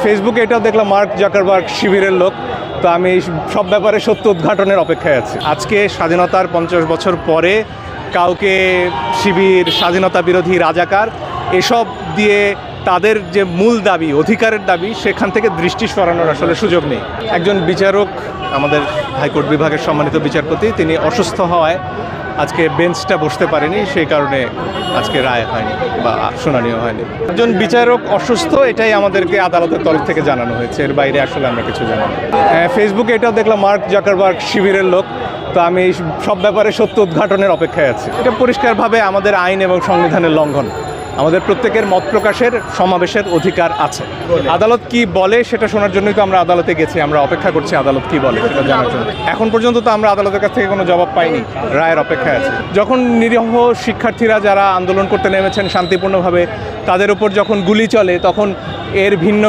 ফেসবুকে এটাও দেখলাম মার্ক জাকারবার্গ শিবিরের লোক। তো আমি সব ব্যাপারে সত্য উদ্ঘাটনের অপেক্ষায় আছি। আজকে স্বাধীনতার 50 বছর পরে কাউকে শিবির, স্বাধীনতা বিরোধী, রাজাকার এসব দিয়ে তাদের যে মূল দাবি, অধিকারের দাবি, সেখান থেকে দৃষ্টি সরানোর আসলে সুযোগ নেই। একজন বিচারক, আমাদের হাইকোর্ট বিভাগের সম্মানিত বিচারপতি, তিনি অসুস্থ হওয়ায় আজকে বেঞ্চটা বসতে পারেনি, সেই কারণে আজকে রায় হয়নি বা শুনানিও হয়নি। একজন বিচারক অসুস্থ, এটাই আমাদেরকে আদালতের তরফ থেকে জানানো হয়েছে, এর বাইরে আসলে আমরা কিছু জানি না। ফেসবুকে এটাও দেখলাম মার্ক জাকারবার্গ শিবিরের লোক। তো আমি সব ব্যাপারে সত্য উদ্ঘাটনের অপেক্ষায় আছি। এটা পরিষ্কারভাবে আমাদের আইন এবং সংবিধানের লঙ্ঘন। আমাদের প্রত্যেকের মত প্রকাশের, সমাবেশের অধিকার আছে। আদালত কি বলে সেটা শোনার জন্যই তো আমরা আদালতে গেছি। আমরা অপেক্ষা করছি আদালত কি বলে সেটা জানার জন্য। এখন পর্যন্ত তো আমরা আদালতের কাছ থেকে কোনো জবাব পাইনি, রায়ের অপেক্ষায় আছি। যখন নিরীহ শিক্ষার্থীরা যারা আন্দোলন করতে নেমেছেন শান্তিপূর্ণভাবে, তাদের উপর যখন গুলি চলে, তখন এর ভিন্ন